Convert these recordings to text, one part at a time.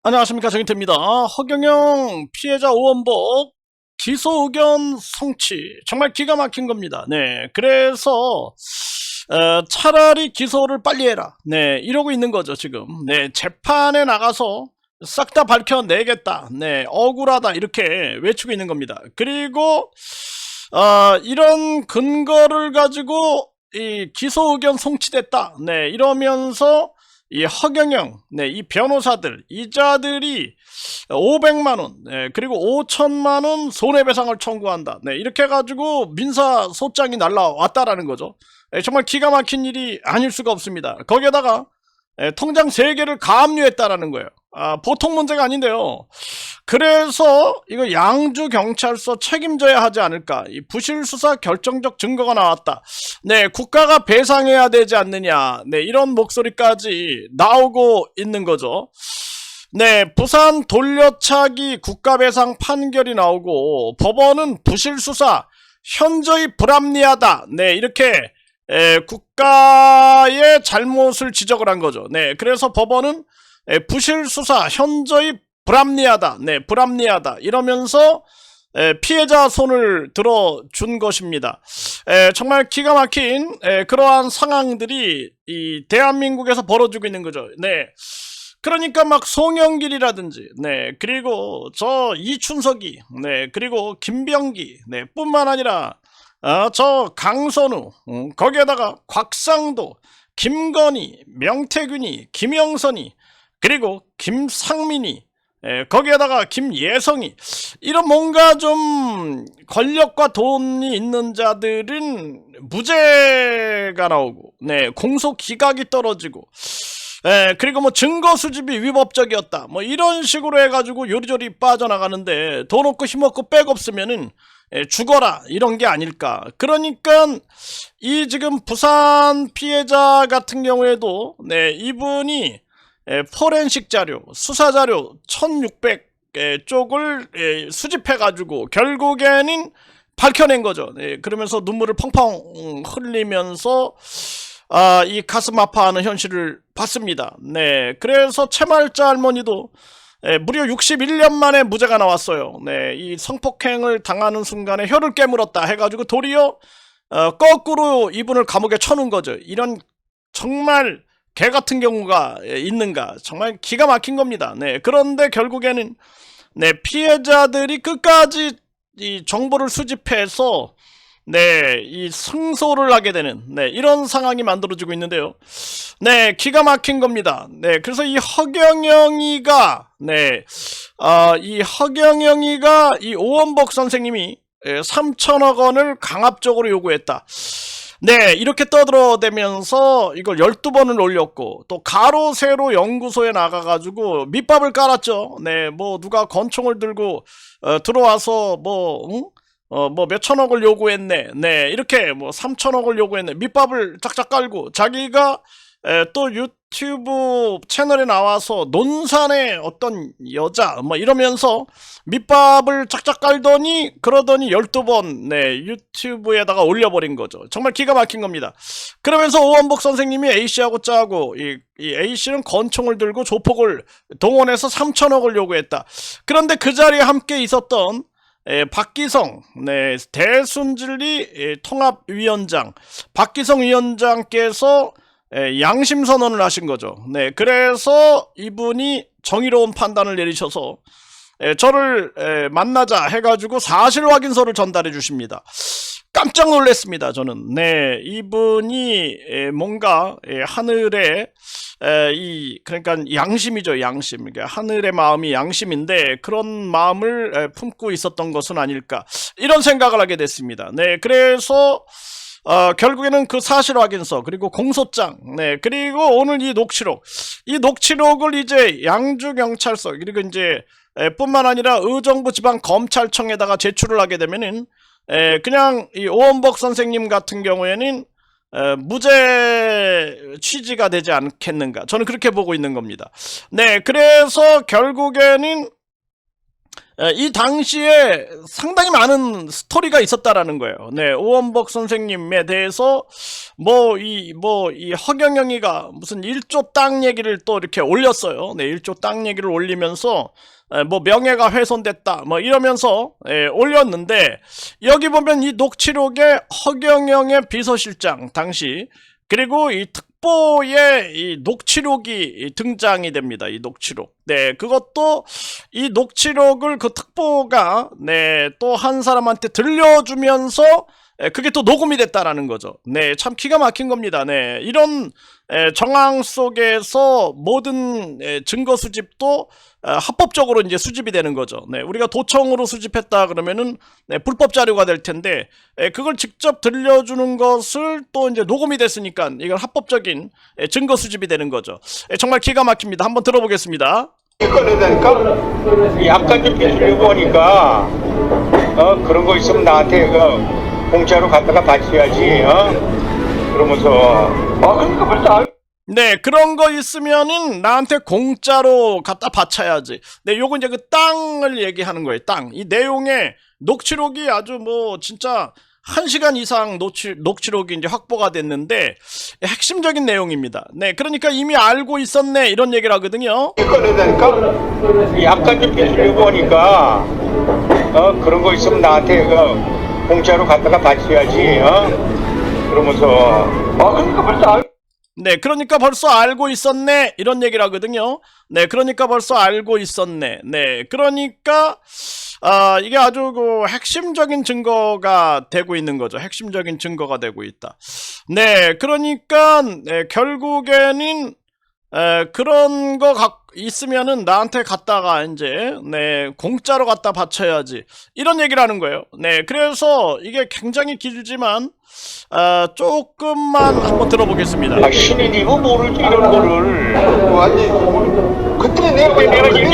안녕하십니까, 정인태입니다. 허경영 피해자 오원복 기소 의견 성취 정말 기가 막힌 겁니다. 네, 그래서 차라리 기소를 빨리 해라. 네, 이러고 있는 거죠 지금. 네, 재판에 나가서 싹 다 밝혀내겠다. 네, 억울하다 이렇게 외치고 있는 겁니다. 그리고 이런 근거를 가지고 이 기소 의견 성취됐다. 네, 이러면서 이 허경영, 네, 이 변호사들, 이자들이 500만원, 네, 그리고 5천만원 손해배상을 청구한다. 네, 이렇게 해가지고 민사소장이 날라왔다라는 거죠. 정말 기가 막힌 일이 아닐 수가 없습니다. 거기에다가 통장 3개를 가압류했다라는 거예요. 보통 문제가 아닌데요. 그래서 이거 양주경찰서 책임져야 하지 않을까. 이 부실수사 결정적 증거가 나왔다. 네, 국가가 배상해야 되지 않느냐. 네, 이런 목소리까지 나오고 있는 거죠. 네, 부산 돌려차기 국가배상 판결이 나오고 법원은 부실수사 현저히 불합리하다. 네, 이렇게 국가의 잘못을 지적을 한 거죠. 네, 그래서 법원은 부실수사 현저히 불합리하다. 네, 불합리하다. 이러면서 피해자 손을 들어준 것입니다. 정말 기가 막힌 그러한 상황들이 이 대한민국에서 벌어지고 있는 거죠. 네. 그러니까 막 송영길이라든지, 네, 그리고 저 이춘석이, 네, 그리고 김병기, 네, 뿐만 아니라 저 강선우, 거기에다가 곽상도, 김건희, 명태균이, 김영선이, 그리고 김상민이, 거기에다가 김예성이, 이런 뭔가 좀 권력과 돈이 있는 자들은 무죄가 나오고, 네, 공소 기각이 떨어지고, 그리고 뭐 증거 수집이 위법적이었다, 뭐 이런 식으로 해가지고 요리조리 빠져나가는데 돈 없고 힘 없고 백 없으면은 죽어라, 이런 게 아닐까. 그러니까 이 지금 부산 피해자 같은 경우에도, 네, 이분이 포렌식 자료, 수사 자료 1600 쪽을 수집해가지고 결국에는 밝혀낸 거죠. 네, 그러면서 눈물을 펑펑 흘리면서 이 가슴 아파하는 현실을 봤습니다. 네, 그래서 채말자 할머니도 무려 61년 만에 무죄가 나왔어요. 네, 이 성폭행을 당하는 순간에 혀를 깨물었다 해가지고 도리어 거꾸로 이분을 감옥에 쳐놓은 거죠. 이런 정말 개 같은 경우가 있는가. 정말 기가 막힌 겁니다. 네, 그런데 결국에는 네, 피해자들이 끝까지 이 정보를 수집해서 네, 이 승소를 하게 되는, 네, 이런 상황이 만들어지고 있는데요. 네, 기가 막힌 겁니다. 네, 그래서 이 허경영이가, 네, 이 허경영이가 이 오원복 선생님이 3천억 원을 강압적으로 요구했다. 네, 이렇게 떠들어대면서 이걸 12번을 올렸고, 또 가로 세로 연구소에 나가가지고 밑밥을 깔았죠. 네, 뭐 누가 권총을 들고 들어와서 뭐 몇천억을 요구했네. 네, 이렇게 뭐 3천억을 요구했네. 밑밥을 짝짝 깔고 자기가 또 유튜브 채널에 나와서 논산의 어떤 여자 뭐 이러면서 밑밥을 짝짝 깔더니 그러더니 12번 네, 유튜브에다가 올려버린 거죠. 정말 기가 막힌 겁니다. 그러면서 오원복 선생님이 A씨하고 짜고 이 A씨는 권총을 들고 조폭을 동원해서 3천억을 요구했다. 그런데 그 자리에 함께 있었던 박기성, 네, 대순진리 통합위원장, 박기성 위원장께서 양심 선언을 하신 거죠. 네, 그래서 이분이 정의로운 판단을 내리셔서 저를 만나자 해가지고 사실 확인서를 전달해 주십니다. 깜짝 놀랐습니다. 저는. 네, 이분이 뭔가 하늘에 그러니까 양심이죠. 양심. 그러니까 하늘의 마음이 양심인데 그런 마음을 품고 있었던 것은 아닐까, 이런 생각을 하게 됐습니다. 네, 그래서 결국에는 그 사실 확인서, 그리고 공소장, 네, 그리고 오늘 이 녹취록을 이제 양주경찰서, 그리고 이제 뿐만 아니라 의정부 지방검찰청에다가 제출을 하게 되면은 그냥 이 오원복 선생님 같은 경우에는 무죄 취지가 되지 않겠는가, 저는 그렇게 보고 있는 겁니다. 네, 그래서 결국에는 이 당시에 상당히 많은 스토리가 있었다라는 거예요. 네, 오원복 선생님에 대해서 이 허경영이가 무슨 1조 땅 얘기를 또 이렇게 올렸어요. 네, 1조 땅 얘기를 올리면서 명예가 훼손됐다 이러면서 올렸는데, 여기 보면 이 녹취록에 허경영의 비서실장 당시, 그리고 이 특보의 이 녹취록이 등장이 됩니다. 이 녹취록. 네, 그것도 이 녹취록을 그 특보가 또 한 사람한테 들려주면서 그게 또 녹음이 됐다라는 거죠. 네, 참 기가 막힌 겁니다. 네, 이런 정황 속에서 모든 증거 수집도 합법적으로 이제 수집이 되는 거죠. 네, 우리가 도청으로 수집했다 그러면은 불법 자료가 될 텐데, 그걸 직접 들려주는 것을 또 이제 녹음이 됐으니까 이건 합법적인 증거 수집이 되는 거죠. 정말 기가 막힙니다. 한번 들어보겠습니다. 꺼내야 되니까 약간 좀 빌리려고 하니까 그런 거 있으면 나한테 공짜로 갖다가 바쳐야지. 그러면서 그러니까 벌써 네, 그런 거 있으면은 나한테 공짜로 갖다 바쳐야지. 네, 요거 이제 그 땅을 얘기하는 거예요. 땅. 이 내용에 녹취록이 아주 진짜 1시간 이상 녹취록이 이제 확보가 됐는데 핵심적인 내용입니다. 네, 그러니까 이미 알고 있었네 이런 얘기를 하거든요. 꺼내야 되니까 약간 좀 빌리려고 하니까 그런 거 있으면 나한테 공짜로 갖다가 바쳐야지. 그러면서 그러니까 벌써 네, 그러니까 벌써 알고 있었네 이런 얘기를 하거든요. 네, 그러니까 벌써 알고 있었네. 네, 그러니까 이게 아주 핵심적인 증거가 되고 있는 거죠. 핵심적인 증거가 되고 있다. 네, 그러니까 결국에는 그런 거 있으면은 나한테 갖다가 이제 공짜로 갖다 바쳐야지 이런 얘기를 하는 거예요. 네, 그래서 이게 굉장히 길지만 조금만 한번 들어보겠습니다. 신인이고 모르지 이런 거를. 아니 그때 내가 얘기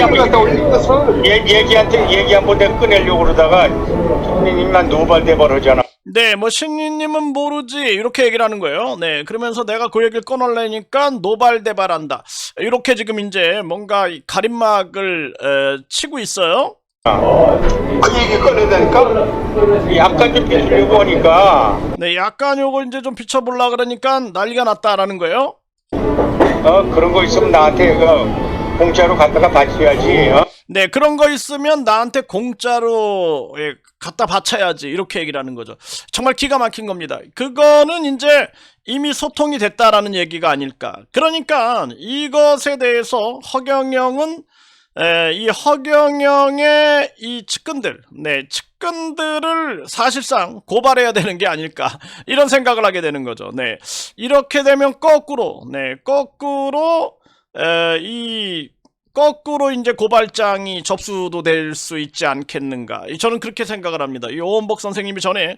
한번 내가 꺼내려고 그러다가 신인님만 노발대 버리잖아. 네, 신인님은 모르지 이렇게 얘기를 하는 거예요. 네, 그러면서 내가 그 얘기를 꺼내려니까 노발대발한다 이렇게 지금 이제 뭔가 가림막을 치고 있어요. 그 얘기 꺼내야 되니까 약간 좀 빌리려고 하니까 네, 약간 요거 이제 좀 비춰보려 그러니까 난리가 났다라는 거예요. 그런 거 있으면 나한테 공짜로 갖다가 바쳐야지. 네, 그런 거 있으면 나한테 공짜로 갖다 바쳐야지 이렇게 얘기를 하는 거죠. 정말 기가 막힌 겁니다. 그거는 이제 이미 소통이 됐다라는 얘기가 아닐까. 그러니까 이것에 대해서 허경영은 이 허경영의 이 측근들을 사실상 고발해야 되는 게 아닐까 이런 생각을 하게 되는 거죠. 네, 이렇게 되면 거꾸로 이제 고발장이 접수도 될 수 있지 않겠는가. 저는 그렇게 생각을 합니다. 이 오원복 선생님이 전에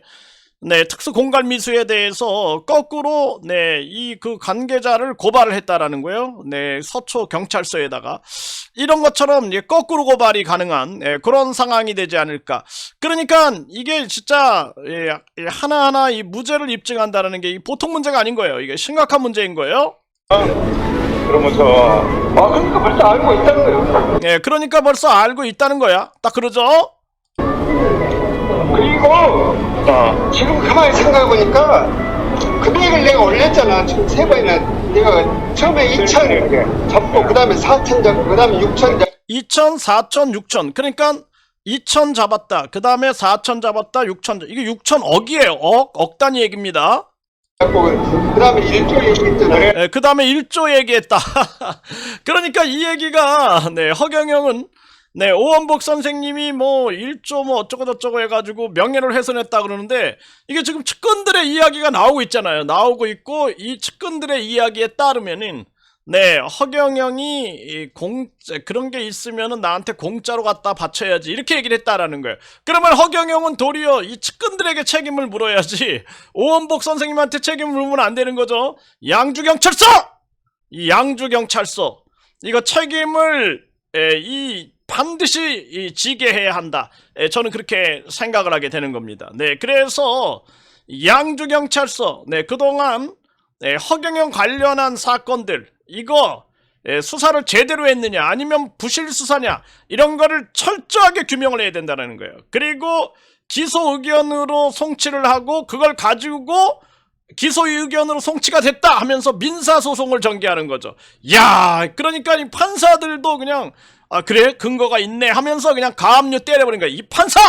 특수공갈미수에 대해서 거꾸로 이 그 관계자를 고발을 했다라는 거예요. 네, 서초 경찰서에다가 이런 것처럼 거꾸로 고발이 가능한 그런 상황이 되지 않을까. 그러니까 이게 진짜 하나하나 이 무죄를 입증한다는 게 보통 문제가 아닌 거예요. 이게 심각한 문제인 거예요. 그러면서 그러니까 벌써 알고 있다는 거예요. 네, 그러니까 벌써 알고 있다는 거야. 딱 그러죠? 그리고 지금 가만히 생각해보니까 금액을 내가 올렸잖아. 지금 세 번이나. 내가 처음에 2천 잡고 그 다음에 4천 잡고 그 다음에 6천 잡고 2천, 4천, 6천. 그러니까 2천 잡았다. 그 다음에 4천 잡았다. 6천. 이게 6천억이에요. 억 단위 얘기입니다. 그 다음에 1조 얘기했잖아요. 그 다음에 1조 얘기했다. 그러니까 이 얘기가 허경영은 오원복 선생님이 1조 어쩌고저쩌고 해가지고 명예를 훼손했다 그러는데, 이게 지금 측근들의 이야기가 나오고 있잖아요. 나오고 있고, 이 측근들의 이야기에 따르면은 허경영이 그런 게 있으면은 나한테 공짜로 갖다 바쳐야지 이렇게 얘기를 했다라는 거예요. 그러면 허경영은 도리어 이 측근들에게 책임을 물어야지 오원복 선생님한테 책임을 물으면 안 되는 거죠. 양주경찰서! 이 양주경찰서 이거 책임을 반드시 지게 해야 한다. 저는 그렇게 생각을 하게 되는 겁니다. 네, 그래서 양주경찰서 그동안 허경영 관련한 사건들 이거 수사를 제대로 했느냐 아니면 부실 수사냐 이런 거를 철저하게 규명을 해야 된다는 거예요. 그리고 기소 의견으로 송치를 하고 그걸 가지고 기소 의견으로 송치가 됐다 하면서 민사소송을 전개하는 거죠. 야, 그러니까 이 판사들도 그냥 아 그래 근거가 있네 하면서 그냥 가압류 때려버린 거야. 이 판사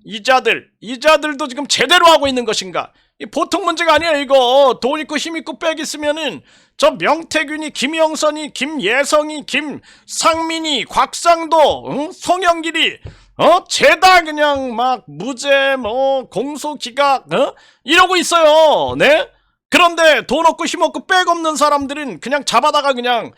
이자들도 지금 제대로 하고 있는 것인가? 이 보통 문제가 아니야 이거. 돈 있고 힘 있고 빽 있으면은 저 명태균이, 김영선이, 김예성이, 김상민이, 곽상도, 응? 송영길이 죄다 그냥 막 무죄 공소 기각 이러고 있어요. 네? 그런데 돈 없고 힘 없고 빽 없는 사람들은 그냥 잡아다가 그냥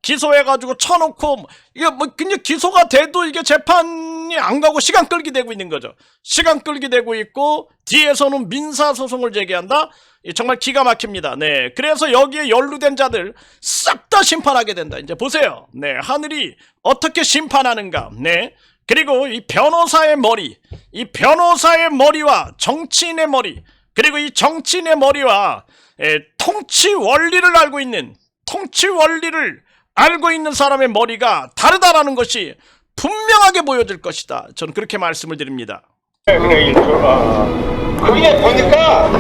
기소해가지고 쳐놓고 이게 뭐 그냥 기소가 돼도 이게 재판이 안 가고 시간 끌기 되고 있는 거죠. 시간 끌기 되고 있고 뒤에서는 민사소송을 제기한다. 정말 기가 막힙니다. 네, 그래서 여기에 연루된 자들 싹 다 심판하게 된다. 이제 보세요. 네, 하늘이 어떻게 심판하는가. 네. 그리고 이 변호사의 머리와 정치인의 머리, 그리고 이 정치인의 머리와 통치 원리를 알고 있는 사람의 머리가 다르다라는 것이 분명하게 보여질 것이다. 저는 그렇게 말씀을 드립니다. 그래, 그게 보니까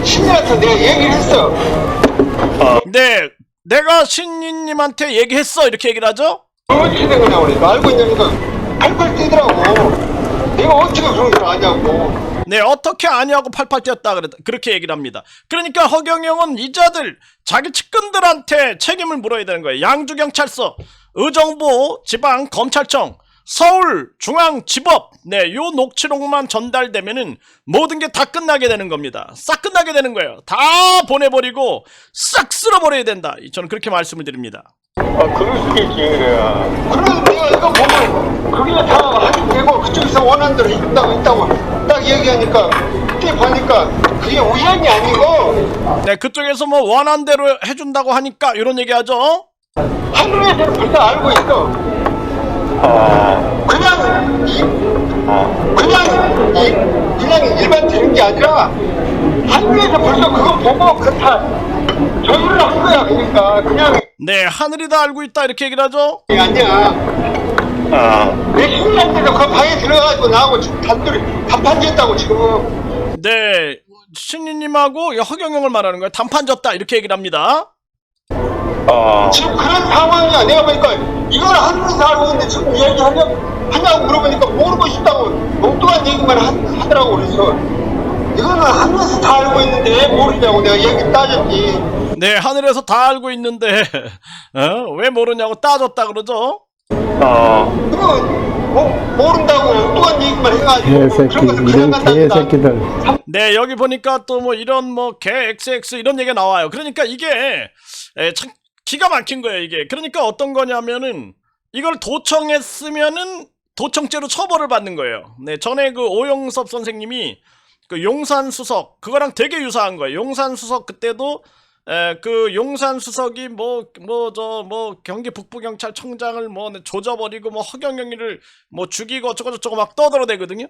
신이한테 내가 얘기를 했어. 네, 내가 신인님한테 얘기했어 이렇게 얘기를 하죠. 어떻게 된 거냐고 그러니까 알고 있냐니까 팔팔 뛰더라고. 내가 어떻게 그런 걸 아냐고. 네, 어떻게 아냐고 팔팔 뛰었다 그렇게 얘기를 합니다. 그러니까 허경영은 이자들 자기 측근들한테 책임을 물어야 되는 거예요. 양주경찰서, 의정부 지방검찰청, 서울중앙지법, 네, 요 녹취록만 전달되면은 모든 게 다 끝나게 되는 겁니다. 싹 끝나게 되는 거예요. 다 보내버리고 싹 쓸어버려야 된다. 저는 그렇게 말씀을 드립니다. 그럴 수도 있지, 그래. 그래서 내가 이거 보면 그게 다 하겠되고 그쪽에서 원하는 대로 해준다고 했다고 딱 얘기하니까 그때 보니까 그게 우연이 아니고 네, 그쪽에서 뭐 원한 대로 해준다고 하니까 이런 얘기하죠. 하늘에서 벌써 알고 있어. 그냥 일반 되는 게 아니라 하늘에서 벌써 그거 보고 그렇다 조율을 한 거야. 그러니까 그냥 네, 하늘이 다 알고 있다 이렇게 얘기를 하죠. 아니야. 내 신랑들도 그 방에 들어가가지고 나하고 지금 단둘이 단판지했다고 지금. 네, 신인님하고 허경영을 말하는 거예요. 단판졌다 이렇게 얘기를 합니다. 지금 그런 상황이야. 내가 보니까 이걸 하늘에서 알고 있는데 지금 하냐고 물어보니까 모르고 싶다고 엉뚱한 얘기만 하더라고. 그래서 이거는 하늘에서 다 알고 있는데 왜 모르냐고 내가 얘기 따졌지. 네, 하늘에서 다 알고 있는데 왜 모르냐고 따졌다 그러죠. 그거 모른다고 엉뚱한 얘기만 해가지고 개새끼, 이런 개새끼들. 네, 여기 보니까 또 뭐 이런 뭐 개 XX 이런 얘기가 나와요. 그러니까 이게 참 기가 막힌 거예요. 이게 그러니까 어떤 거냐면은 이걸 도청했으면은 도청죄로 처벌을 받는 거예요. 네, 전에 그 오영섭 선생님이 그 용산수석 그거랑 되게 유사한 거예요. 용산수석 그때도 그 용산수석이 경기 북부경찰청장을 조져버리고 허경영이를 죽이고 어쩌고저쩌고 막 떠들어대거든요.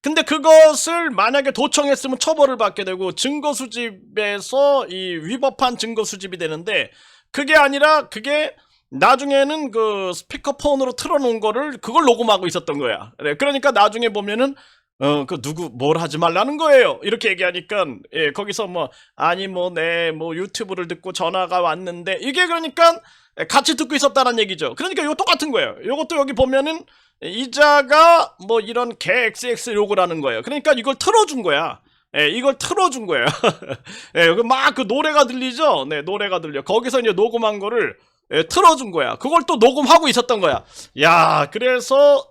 근데 그것을 만약에 도청했으면 처벌을 받게 되고 증거수집에서 이 위법한 증거수집이 되는데 그게 아니라 그게 나중에는 그 스피커폰으로 틀어놓은 거를 그걸 녹음하고 있었던 거야. 그러니까 나중에 보면은 그 누구 뭘 하지 말라는 거예요 이렇게 얘기하니까 거기서 유튜브를 듣고 전화가 왔는데 이게 그러니까 같이 듣고 있었다는 얘기죠. 그러니까 이거 똑같은 거예요. 이것도 여기 보면은 이자가 이런 개 XX 욕을 하는 거예요. 그러니까 이걸 틀어준 거야. 이걸 틀어준 거예요. 막 그 노래가 들리죠. 네, 노래가 들려. 거기서 이제 녹음한 거를 틀어준 거야. 그걸 또 녹음하고 있었던 거야. 야, 그래서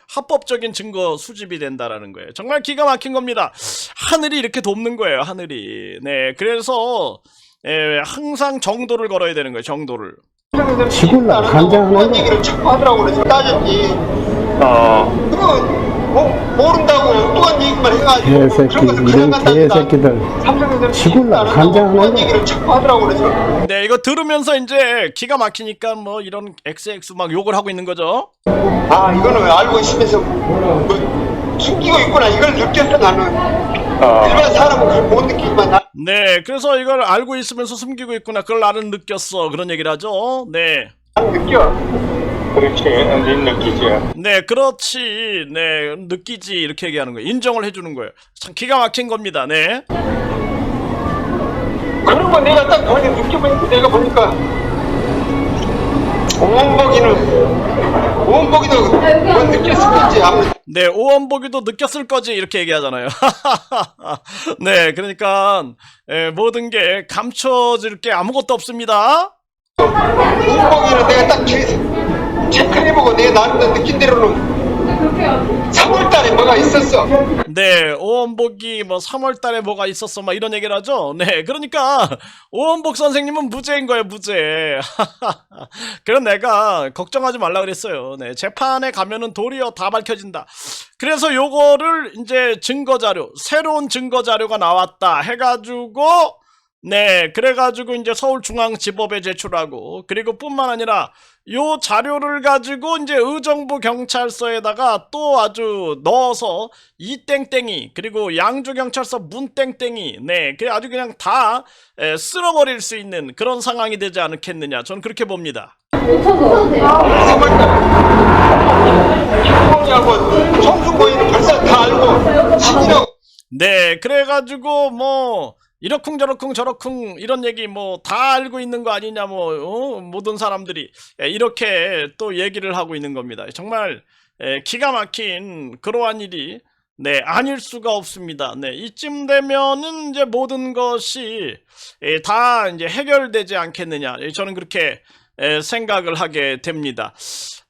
합법적인 증거 수집이 된다라는 거예요. 정말 기가 막힌 겁니다. 하늘이 이렇게 돕는 거예요. 하늘이. 네, 그래서 항상 정도를 걸어야 되는 거예요. 정도를. 지굴라 간장하는 얘기를 자꾸 하더라고. 그래서 따졌지. 그거 모른다고 엉뚱한 얘기만 해가지고 개새끼, 이런 개새끼들. 지굴라 간장하는 얘기를 자꾸 하더라고. 그래서 네, 이거 들으면서 이제 기가 막히니까 이런 XX 막 욕을 하고 있는 거죠. 이거는 알고 있으면서 숨기고 있구나. 이걸 느꼈어 나는. 일반 사람은 그걸 못 느끼지만 네, 그래서 이걸 알고 있으면서 숨기고 있구나. 그걸 나는 느꼈어. 그런 얘기를 하죠. 네. 나는 느껴. 그렇지. 네 느끼지. 네, 그렇지. 네, 느끼지. 이렇게 얘기하는 거예요. 인정을 해주는 거예요. 참 기가 막힌 겁니다. 네. 그런 거 내가 딱 느껴보니까 내가 보니까 오원복이도 그건 느꼈을지 아무래도. 네, 오원복이도 느꼈을 거지. 이렇게 얘기하잖아요. 네, 그러니까 모든 게 감춰질 게 아무것도 없습니다. 오원복이는 내가 딱 체크해보고 내가 나름대로 느낀 대로는 3월달에 뭐가 있었어. 네, 오원복이 뭐 3월달에 뭐가 있었어, 막 이런 얘기를 하죠. 네, 그러니까 오원복 선생님은 무죄인 거예요, 무죄. 그럼 내가 걱정하지 말라 그랬어요. 네, 재판에 가면은 도리어 다 밝혀진다. 그래서 요거를 이제 증거자료, 새로운 증거자료가 나왔다 해가지고, 네, 그래가지고 이제 서울중앙지법에 제출하고, 그리고 뿐만 아니라 요 자료를 가지고 이제 의정부 경찰서에다가 또 아주 넣어서 이땡땡이, 그리고 양주경찰서 문땡땡이, 네, 그 아주 그냥 다 쓸어버릴 수 있는 그런 상황이 되지 않겠느냐, 저는 그렇게 봅니다. 3월달에 김포하고 청주고인은 벌써 다 알고 신이라고. 네, 그래가지고 뭐 이러쿵저러쿵 저러쿵 이런 얘기 뭐 다 알고 있는 거 아니냐, 뭐 모든 사람들이 이렇게 또 얘기를 하고 있는 겁니다. 정말 기가 막힌 그러한 일이 네 아닐 수가 없습니다. 네, 이쯤 되면은 이제 모든 것이 다 이제 해결되지 않겠느냐, 저는 그렇게 생각을 하게 됩니다.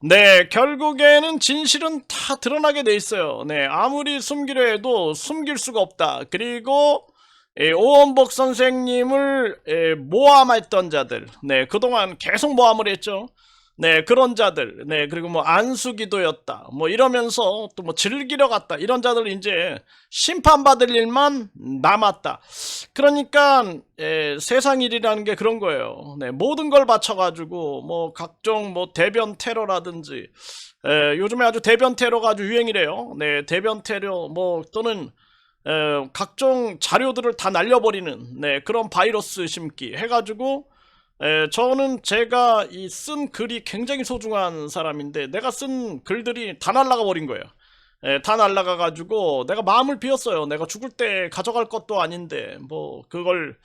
네, 결국에는 진실은 다 드러나게 돼 있어요. 네, 아무리 숨기려 해도 숨길 수가 없다. 그리고 오원복 선생님을 모함했던 자들, 네, 그동안 계속 모함을 했죠. 네, 그런 자들, 네, 그리고 뭐 안수기도였다, 뭐 이러면서 또 뭐 즐기러 갔다, 이런 자들 이제 심판받을 일만 남았다. 그러니까 세상 일이라는 게 그런 거예요. 네, 모든 걸 바쳐가지고 뭐 각종 뭐 대변 테러라든지, 요즘에 아주 대변 테러가 아주 유행이래요. 네, 대변 테러 뭐 또는 각종 자료들을 다 날려버리는 네, 그런 바이러스 심기 해가지고 저는 제가 이 쓴 글이 굉장히 소중한 사람인데 내가 쓴 글들이 다 날라가 버린 거예요. 다 날라가 가지고 내가 마음을 비웠어요. 내가 죽을 때 가져갈 것도 아닌데 뭐 그걸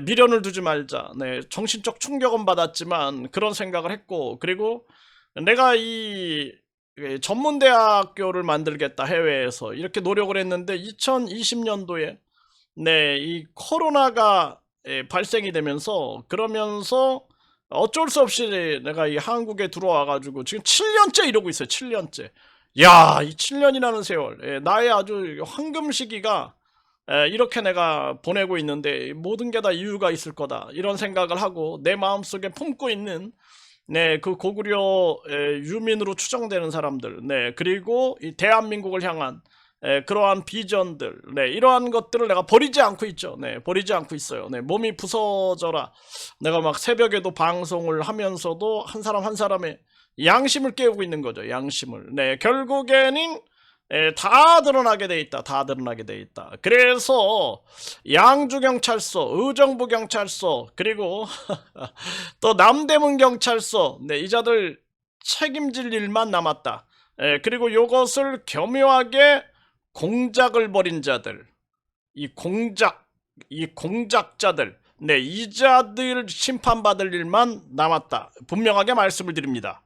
미련을 두지 말자. 네, 정신적 충격은 받았지만 그런 생각을 했고, 그리고 내가 이 전문대학교를 만들겠다, 해외에서 이렇게 노력을 했는데 2020년도에 네, 이 코로나가 발생이 되면서, 그러면서 어쩔 수 없이 내가 이 한국에 들어와 가지고 지금 7년째 이러고 있어요. 7년째. 야, 이 7년이라는 세월, 나의 아주 황금 시기가 이렇게 내가 보내고 있는데 모든 게 다 이유가 있을 거다, 이런 생각을 하고 내 마음속에 품고 있는 네, 그 고구려 유민으로 추정되는 사람들, 네, 그리고 이 대한민국을 향한 그러한 비전들, 네, 이러한 것들을 내가 버리지 않고 있죠. 네, 버리지 않고 있어요. 네, 몸이 부서져라 내가 막 새벽에도 방송을 하면서도 한 사람 한 사람의 양심을 깨우고 있는 거죠. 양심을. 네, 결국에는 다 드러나게 돼 있다. 다 드러나게 돼 있다. 그래서 양주경찰서, 의정부경찰서, 그리고 또 남대문경찰서, 네, 이자들 책임질 일만 남았다. 그리고 요것을 교묘하게 공작을 벌인 자들, 이 공작자들, 네, 이자들 심판받을 일만 남았다. 분명하게 말씀을 드립니다.